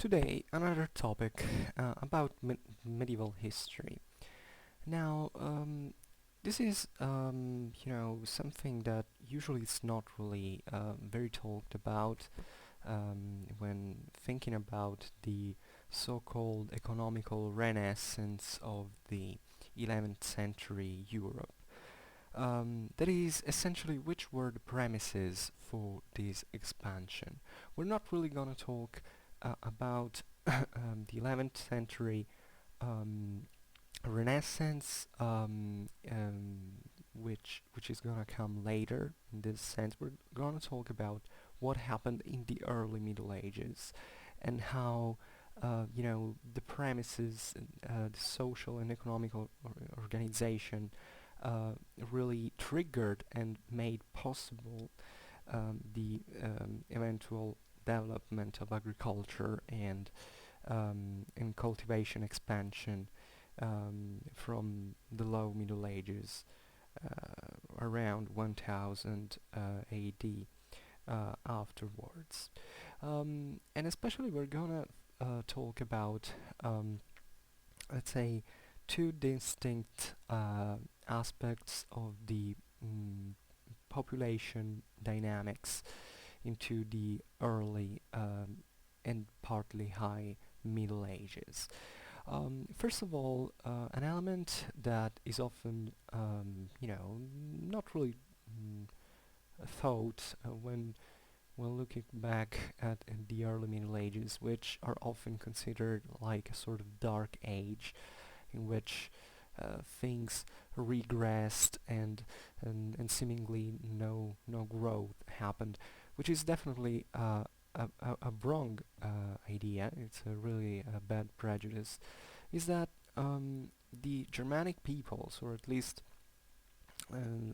Today, another topic about medieval history. Now, this is, something that usually is not really very talked about when thinking about the so-called economical renaissance of the 11th century Europe. That is essentially which were the premises for this expansion. We're not really gonna talk about the 11th century um, Renaissance, which is gonna come later. In this sense, we're gonna talk about what happened in the early Middle Ages and how the premises, the social and economical organization really triggered and made possible the eventual development of agriculture and cultivation expansion from the low Middle Ages around 1000 AD afterwards. And especially we're gonna talk about, let's say, two distinct aspects of the population dynamics into the early and partly high Middle Ages. First of all, an element that is often, not really thought when looking back at the early Middle Ages, which are often considered like a sort of dark age in which things regressed and seemingly no growth happened, which is definitely a wrong idea. It's a really bad prejudice. Is that the Germanic peoples, or at least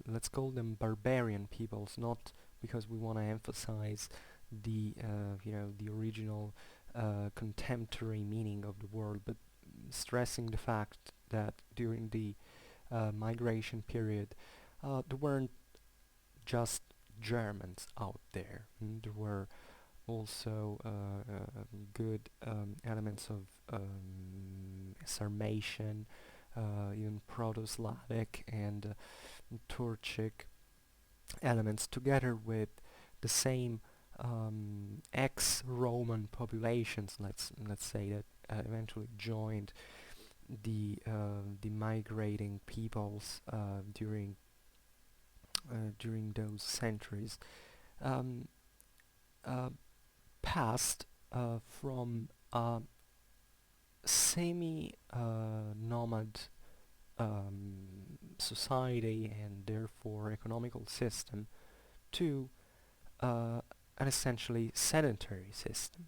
let's call them barbarian peoples, not because we want to emphasize the original contemporary meaning of the word, but stressing the fact that during the migration period there weren't just Germans out there. There were also good elements of Sarmatian, even Proto-Slavic and Turkic elements, together with the same ex-Roman populations, let's say, that eventually joined the migrating peoples during those centuries, um, uh, passed from a semi-nomad society and therefore economical system to an essentially sedentary system.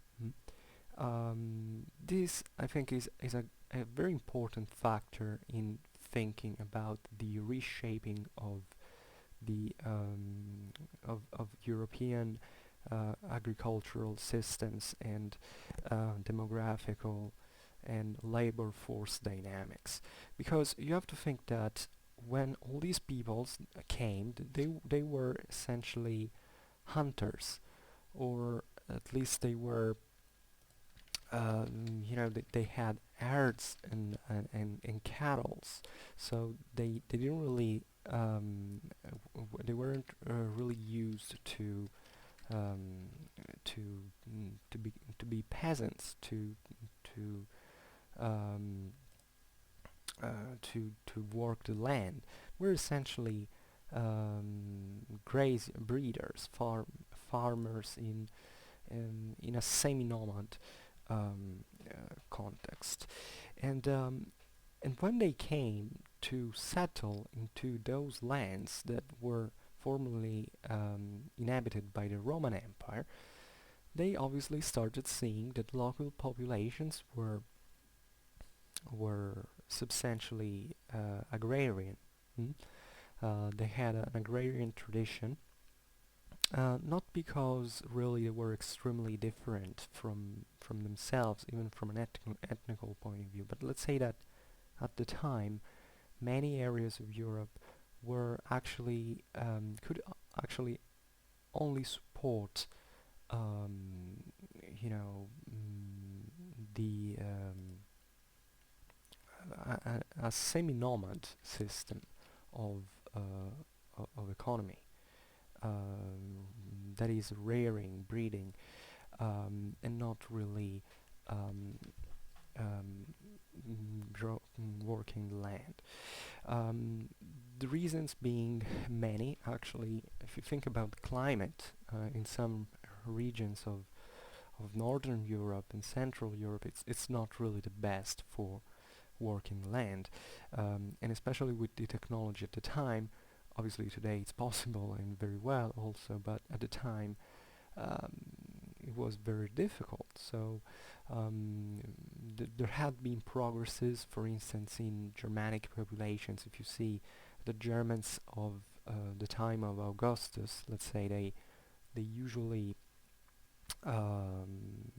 This, I think, is a very important factor in thinking about the reshaping of the of European agricultural systems and demographical and labor force dynamics, because you have to think that when all these peoples came, they were essentially hunters, or at least they were they had herds and cattle, so they didn't really they weren't really used um, to to be peasants, to um, to work the land. We're essentially graze breeders, farmers in a semi-nomad context, and when they came to settle into those lands that were formerly inhabited by the Roman Empire, they obviously started seeing that local populations were substantially agrarian. mm. They had an agrarian tradition, not because really they were extremely different from themselves, even from an ethnical point of view, but let's say that at the time many areas of Europe were actually could actually only support um, a semi-nomad system of of economy, that is rearing, breeding, and not really um, working the land. The reasons being many, actually. If you think about the climate in some regions of Northern Europe and Central Europe, it's not really the best for working land, and especially with the technology at the time. Obviously today it's possible and very well also, but at the time um, it was very difficult. So there had been progresses, for instance, in Germanic populations. If you see the Germans of the time of Augustus, let's say, they usually um,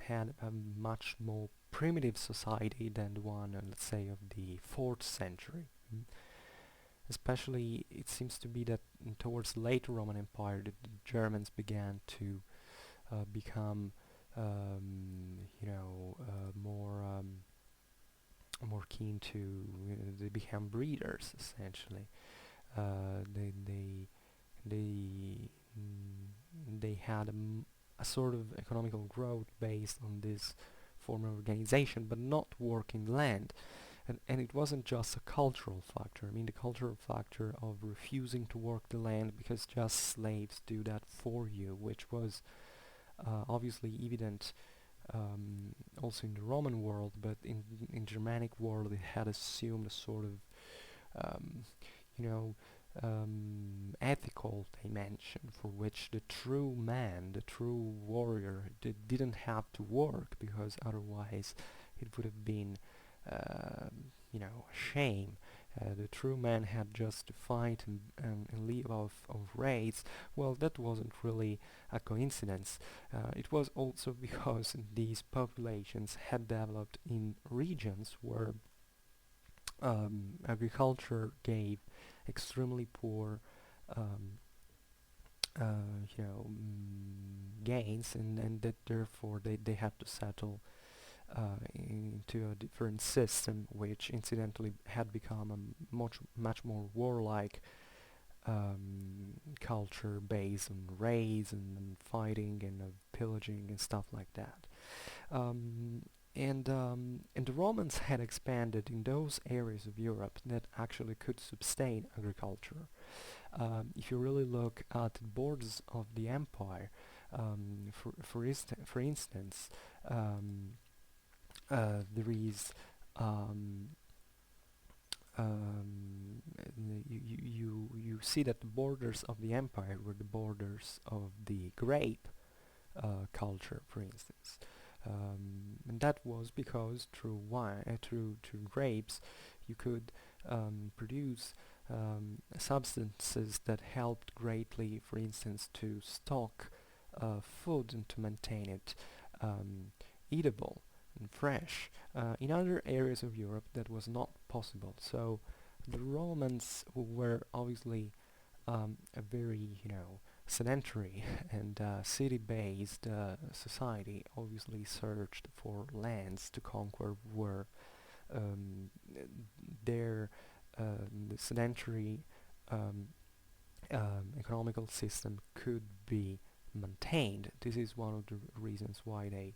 had a much more primitive society than the one, let's say, of the 4th century. Especially, it seems to be that towards the later Roman Empire, the Germans began to become, more keen to. They become breeders, essentially. Uh, they they they they had a sort of economical growth based on this form of organization, but not working land. And it wasn't just a cultural factor. I mean, the cultural factor of refusing to work the land because just slaves do that for you, which was obviously evident also in the Roman world, but in Germanic world it had assumed a sort of um, you know ethical dimension, for which the true man, the true warrior, didn't have to work, because otherwise it would have been a shame. The true man had just to fight and live off of raids. Well, that wasn't really a coincidence. It was also because these populations had developed in regions where agriculture gave extremely poor um, gains, and that therefore they had to settle into a different system, which incidentally had become a much more warlike culture based on raids and fighting and pillaging and stuff like that. Um, and the Romans had expanded in those areas of Europe that actually could sustain agriculture. If you really look at the borders of the empire, for instance, there is um, you see that the borders of the empire were the borders of the grape culture, for instance. And that was because through through grapes, you could produce substances that helped greatly, for instance, to stock food and to maintain it eatable and fresh. In other areas of Europe, that was not possible. So the Romans, who were obviously a very, sedentary and city-based society, obviously searched for lands to conquer where um, their the sedentary um, economical system could be maintained. This is one of the reasons why they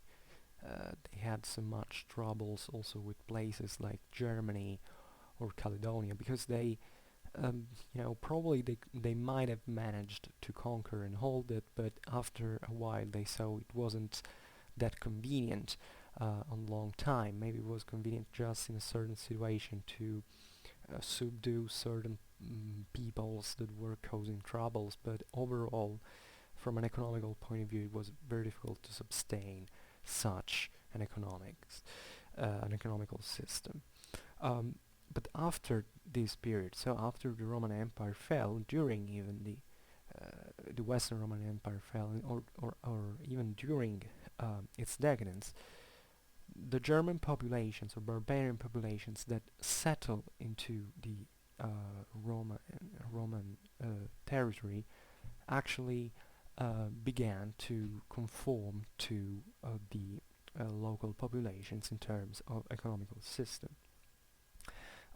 had so much troubles also with places like Germany or Caledonia, because probably they might have managed to conquer and hold it, but after a while they saw it wasn't that convenient on long time. Maybe it was convenient just in a certain situation to subdue certain peoples that were causing troubles, but overall, from an economical point of view, it was very difficult to sustain such an economical system. But after this period, so after the Roman Empire fell, during even the Western Roman Empire fell, or even during its decadence, the German populations or barbarian populations that settled into the Roman territory actually began to conform to the local populations in terms of economical system.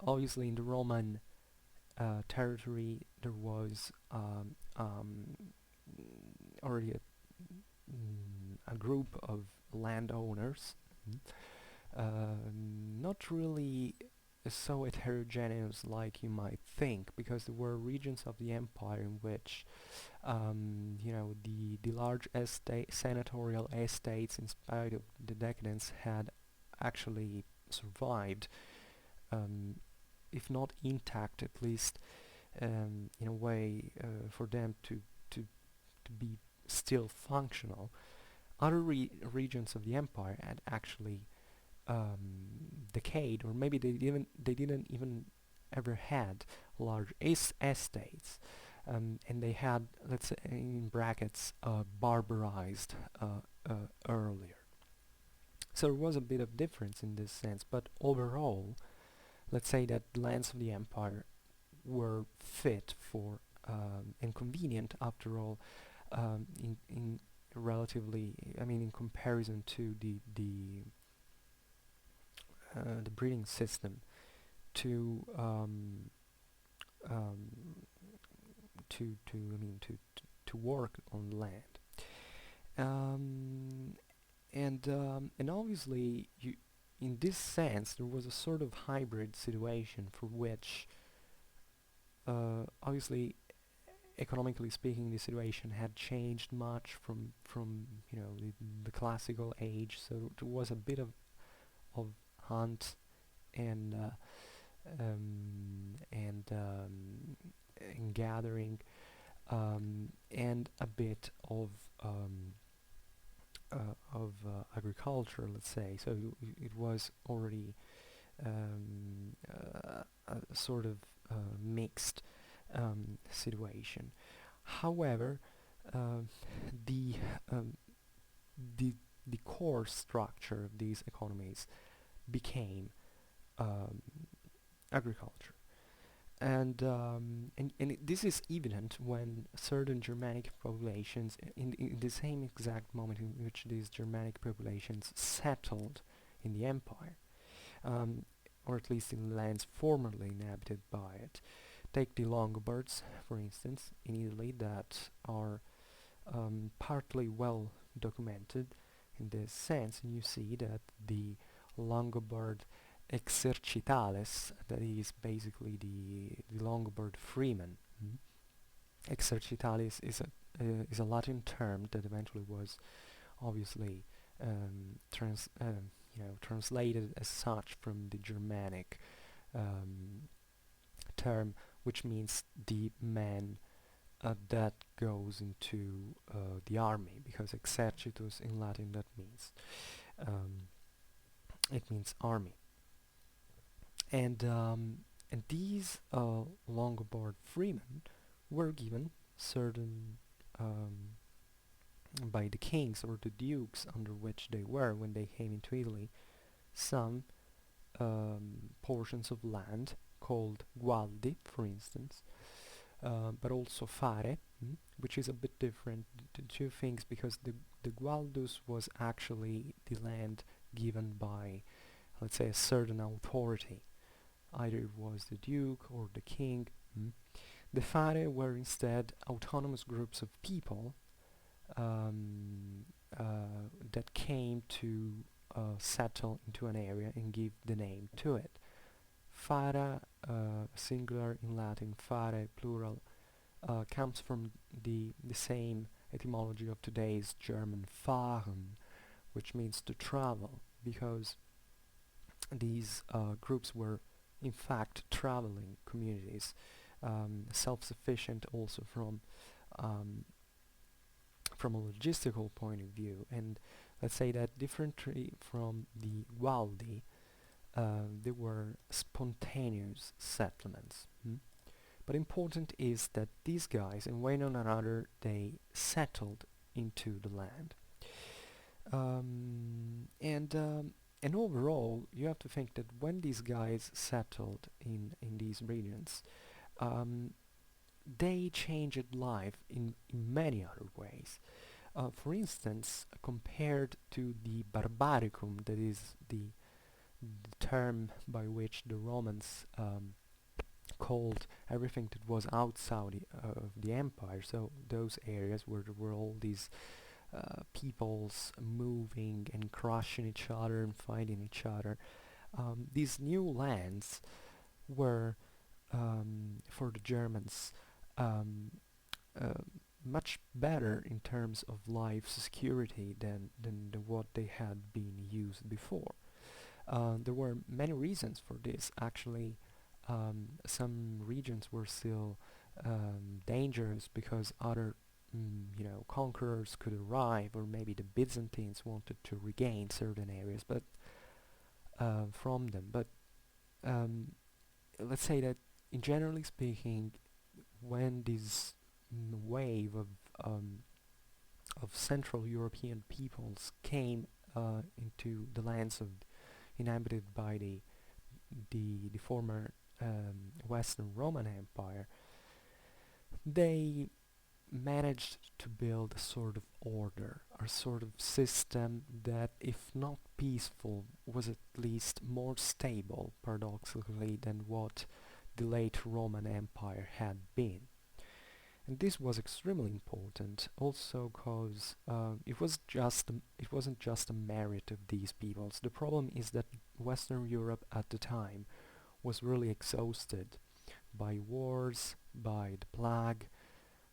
Obviously, in the Roman territory, there was already a group of landowners, not really so heterogeneous like you might think, because there were regions of the empire in which the large senatorial estates, in spite of the decadence, had actually survived, if not intact, at least in a way for them to be still functional. Other regions of the empire had actually decayed, or maybe they didn't even ever had large estates, and they had, let's say in brackets, barbarized earlier. So there was a bit of difference in this sense, but overall, let's say that the lands of the empire were fit for and convenient, after all, in relatively, in comparison to the breeding system, to to work on land, and obviously, in this sense, there was a sort of hybrid situation for which, obviously, economically speaking, the situation had changed much from the classical age. So there was a bit of hunt and and gathering, and a bit of agriculture, let's say. So it was already a sort of mixed situation. However, the the the core structure of these economies became agriculture, and this is evident when certain Germanic populations, in the same exact moment in which these Germanic populations settled in the empire, or at least in lands formerly inhabited by it. Take the Longobards, for instance, in Italy, that are partly well documented in this sense, and you see that the Longobards exercitales, that is basically the Longobards freemen. Exercitalis is a Latin term that eventually was obviously translated as such from the Germanic term, which means the man that goes into the army, because exercitus in Latin, that means it means army. And these Longobards freemen were given certain by the kings or the dukes under which they were when they came into Italy, some portions of land called gualdi, for instance, but also fare, which is a bit different, the two things, because the gualdus was actually the land given by, let's say, a certain authority. Either it was the duke or the king. The fare were instead autonomous groups of people that came to settle into an area and give the name to it. Fara, singular in Latin, fare, plural, comes from the same etymology of today's German fahren, which means to travel, because these groups were in fact traveling communities, self-sufficient also from a logistical point of view. And let's say that differently from the gualdi, they were spontaneous settlements. But important is that these guys, in one way or another, they settled into the land. And overall, you have to think that when these guys settled in these regions, they changed life in many other ways. For instance, compared to the Barbaricum, that is the term by which the Romans called everything that was outside of the empire, so those areas where there were all these peoples moving and crushing each other and fighting each other. These new lands were, for the Germans, um, uh, much better in terms of life security than what they had been used before. There were many reasons for this. Actually, some regions were still dangerous because other conquerors could arrive, or maybe the Byzantines wanted to regain certain areas, but from them. But um, let's say that, in generally speaking, when this wave um, of Central European peoples came into the lands of inhabited by the former Western Roman Empire, they managed to build a sort of order, a sort of system that, if not peaceful, was at least more stable, paradoxically, than what the late Roman Empire had been. And this was extremely important, also because it wasn't just a merit of these peoples. The problem is that Western Europe at the time was really exhausted by wars, by the plague,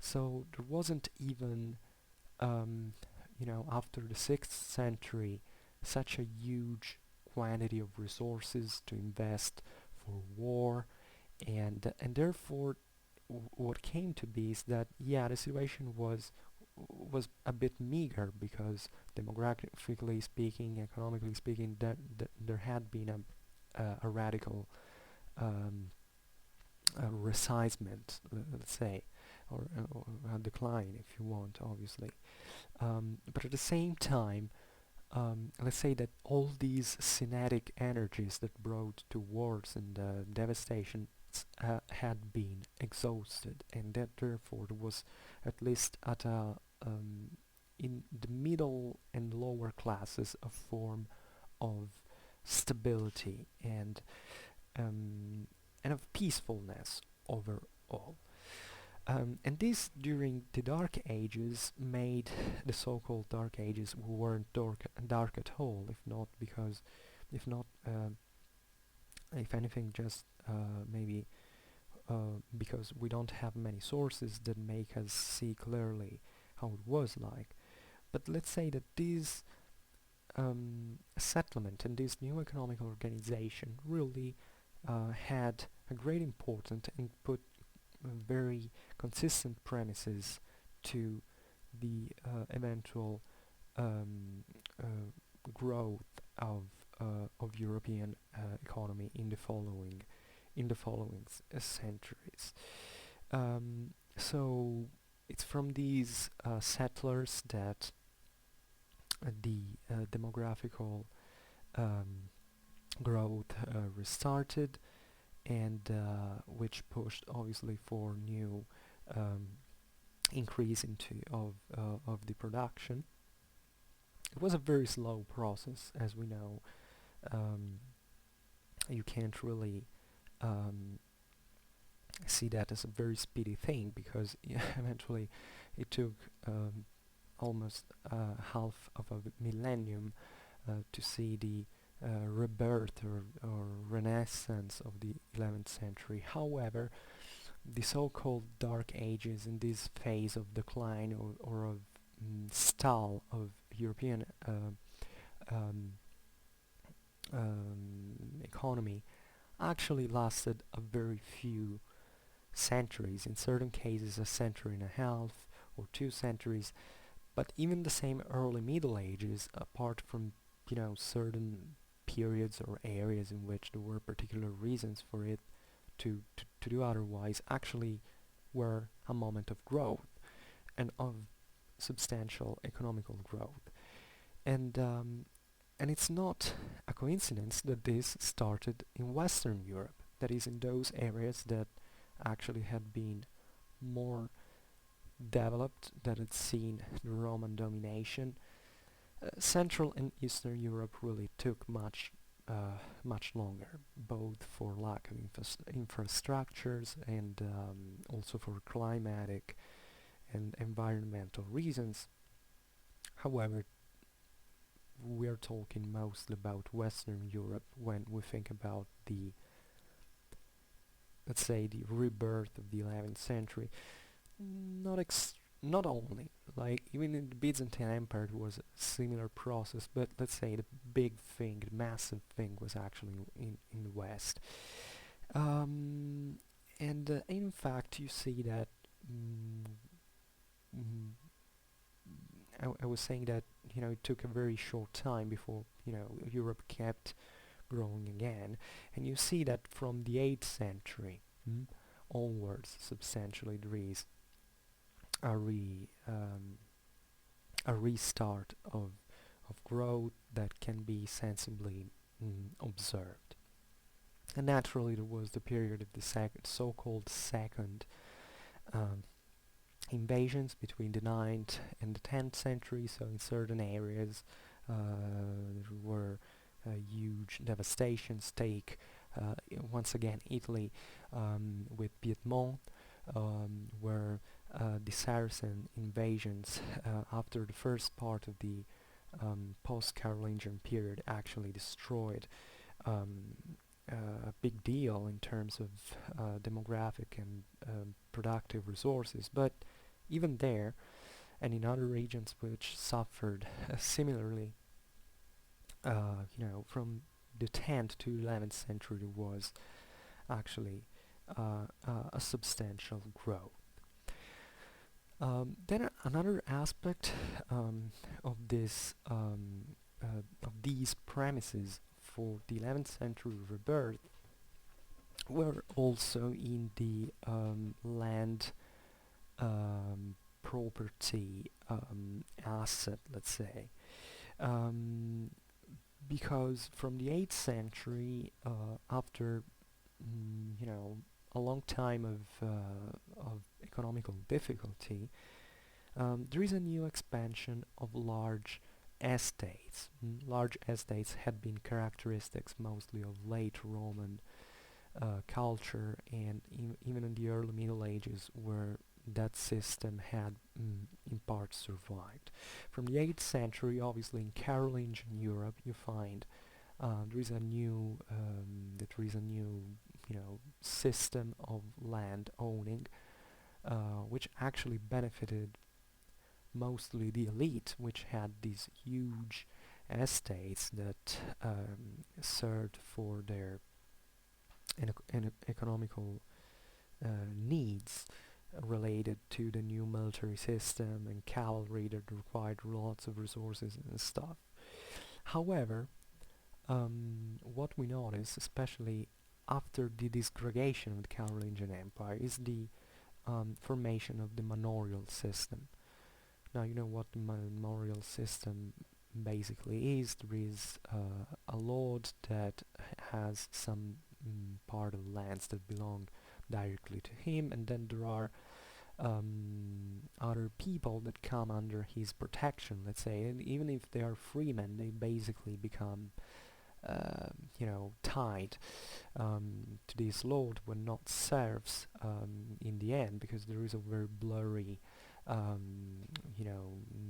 so there wasn't even, after the 6th century, such a huge quantity of resources to invest for war, and therefore what came to be is that, yeah, the situation was a bit meager, because demographically speaking, economically speaking, there had been a radical um, resizement, let's say, or a decline, if you want, obviously. But at the same time, let's say that all these kinetic energies that brought to wars and devastation had been exhausted, and that therefore there was, at least at a in the middle and lower classes, a form of stability um, and of peacefulness overall. And this, during the Dark Ages, made the so-called Dark Ages, who weren't dark at all, if not, if anything, just maybe because we don't have many sources that make us see clearly how it was like. But let's say that this settlement and this new economic organization really had a great importance and put very consistent premises to the eventual um, uh, growth of European economy in the following centuries. So it's from these settlers that the demographical um, growth restarted, and which pushed obviously for new um, increase of the production. It was a very slow process, as we know. Um, you can't really um, see that as a very speedy thing, because eventually it took almost half of a millennium to see the rebirth or renaissance of the 11th century. However, the so-called Dark Ages, in this phase of decline or of stall of European um, economy, actually lasted a very few centuries, in certain cases a century and a half or 2 centuries. But even the same early Middle Ages, apart from certain periods or areas in which there were particular reasons for it to do otherwise, actually were a moment of growth and of substantial economical growth. And it's not a coincidence that this started in Western Europe, that is, in those areas that actually had been more developed, that had seen the Roman domination, Central and Eastern Europe really took much longer, both for lack of infrastructures and also for climatic and environmental reasons. However, we are talking mostly about Western Europe when we think about the, let's say, the rebirth of the 11th century. Not only, like even in the Byzantine Empire it was a similar process, but let's say the big thing, the massive thing was actually in the West. And in fact you see that mm, mm, I was saying that it took a very short time before Europe kept growing again, and you see that from the 8th century onwards substantially there is a a restart of growth that can be sensibly observed. And naturally there was the period of the so-called second um, invasions between the 9th and the 10th century. So in certain areas there were huge devastations. Take once again Italy with Piedmont, where the Saracen invasions after the first part of the Post-Carolingian period actually destroyed a big deal in terms of demographic and productive resources. But even there, and in other regions which suffered similarly, from the 10th to 11th century was actually a substantial growth. Then another aspect of this of these premises for the 11th century rebirth were also in the land property asset, let's say, because from the 8th century, after a long time of economical difficulty, there is a new expansion of large estates. Large estates had been characteristics mostly of late Roman culture, and even in the early Middle Ages, where that system had in part survived. From the 8th century, obviously in Carolingian Europe, you find there is a new system of land owning, which actually benefited mostly the elite, which had these huge estates that served for their economical needs related to the new military system and cavalry that required lots of resources and stuff. However, what we notice, especially after the disgregation of the Carolingian Empire, is the formation of the manorial system. Now you know what the manorial system basically is. There is a lord that has some part of lands that belong directly to him, and then there are other people that come under his protection, let's say, and even if they are freemen, they basically become tied to this lord, when not serfs in the end, because there is a very blurry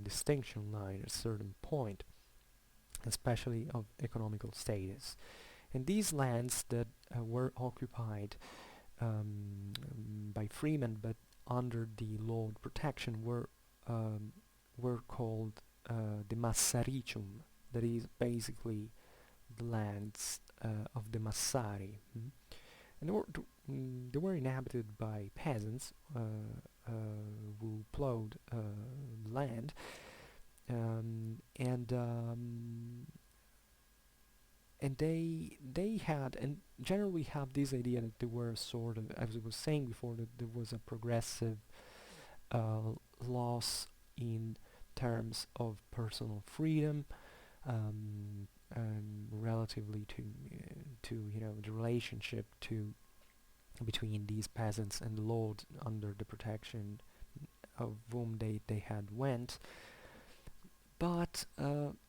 distinction line at a certain point, especially of economical status. And these lands that were occupied by freemen but under the lord protection were called the Massaricium, that is basically the lands of the Massari. And they were inhabited by peasants who plowed land, and they had, and generally have this idea that they were sort of, as I was saying before, that there was a progressive loss in terms of personal freedom, relatively to the relationship between these peasants and the lord under the protection of whom they had went, but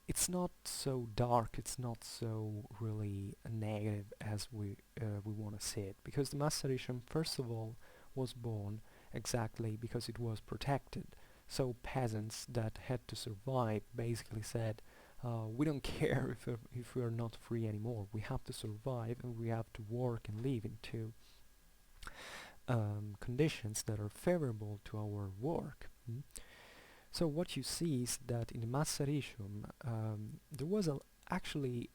it's not so dark, it's not so really negative as we want to see it, because the Maceration first of all was born exactly because it was protected. So peasants that had to survive basically said, we don't care if we are not free anymore, we have to survive and we have to work and live into conditions that are favorable to our work. So what you see is that in the Maceration there was actually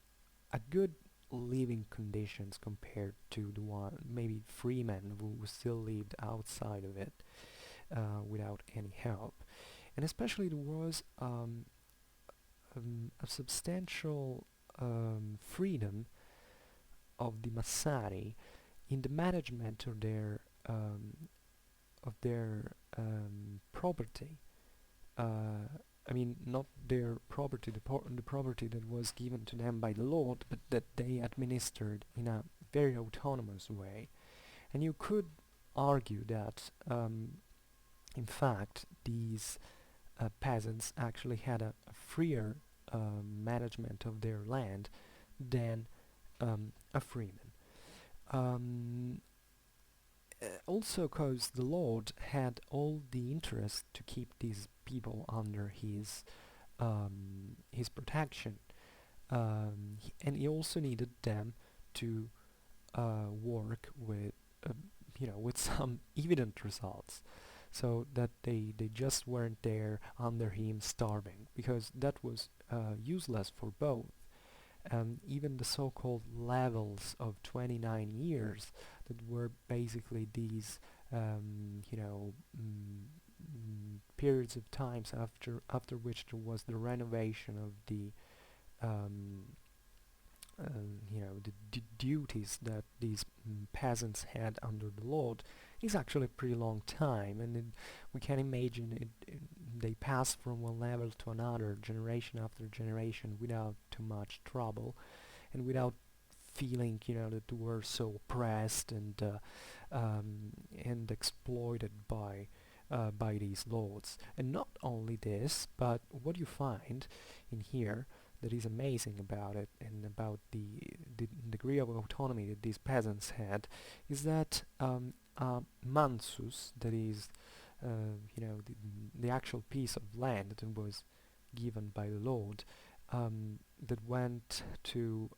a good living conditions compared to the one maybe freemen who still lived outside of it without any help. And especially there was a substantial freedom of the Massari in the management of their property. I mean, not their property, the property that was given to them by the Lord, but that they administered in a very autonomous way. And you could argue that, in fact, these peasants actually had a freer management of their land than a freeman. Um, Also because the Lord had all the interest to keep these people under his protection, and he also needed them to work with with some evident results, so that they just weren't there under him starving, because that was useless for both. Even the so-called levels of 29 years that were basically these periods of times after which there was the renovation of the um, the duties that these peasants had under the Lord, is actually a pretty long time, and we can imagine they passed from one level to another, generation after generation, without too much trouble, and without feeling, that they were so oppressed and exploited by these lords. And not only this, but what you find in here that is amazing about it, and about the degree of autonomy that these peasants had, is that mansus, that is, the actual piece of land that was given by the Lord, that went to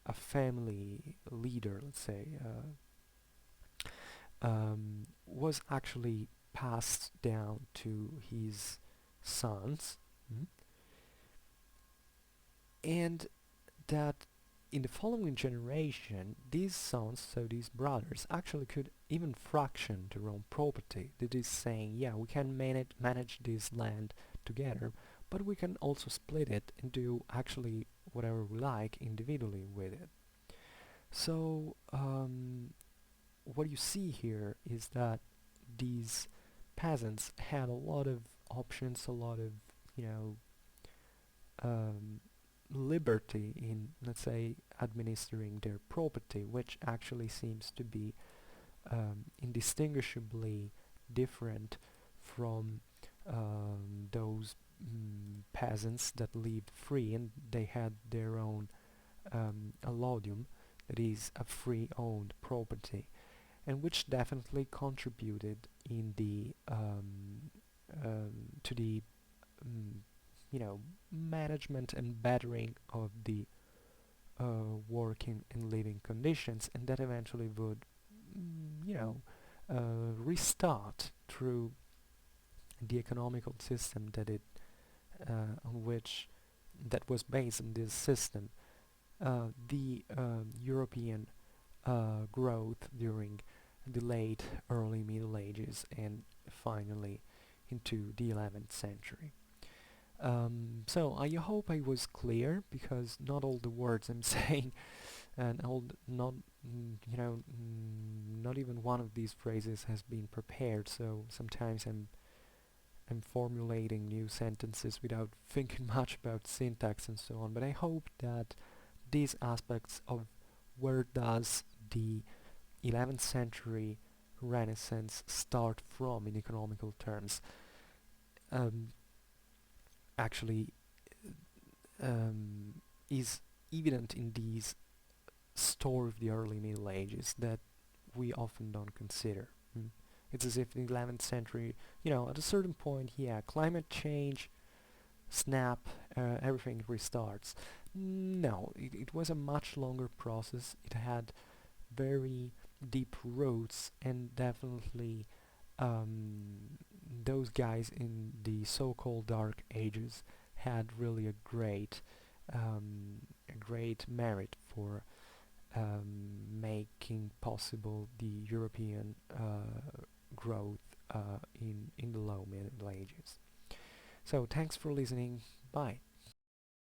a family leader, let's say, was actually passed down to his sons. And that in the following generation, these sons, so these brothers, actually could even fraction their own property. That is saying, yeah, we can manage this land together, but we can also split it and do actually whatever we like individually with it. So what you see here is that these peasants had a lot of options, a lot of, um, liberty in, let's say, administering their property, which actually seems to be indistinguishably different from those peasants that lived free and they had their own allodium, that is a free owned property, and which definitely contributed in the to the management and bettering of the working and living conditions, and that eventually would restart through the economical system on which that was based on this system, the European growth during the late early Middle Ages and finally into the 11th century. So I hope I was clear, because not all the words I'm saying and not even one of these phrases has been prepared, so sometimes I'm formulating new sentences without thinking much about syntax and so on, but I hope that these aspects of where does the 11th century Renaissance start from in economical terms. Um, actually, is evident in these story of the early Middle Ages that we often don't consider. It's as if in the 11th century, at a certain point, yeah, climate change, snap, everything restarts. No, it was a much longer process. It had very deep roots, and definitely those guys in the so-called Dark Ages had really a great merit for making possible the European growth in the low Middle Ages. So thanks for listening. Bye.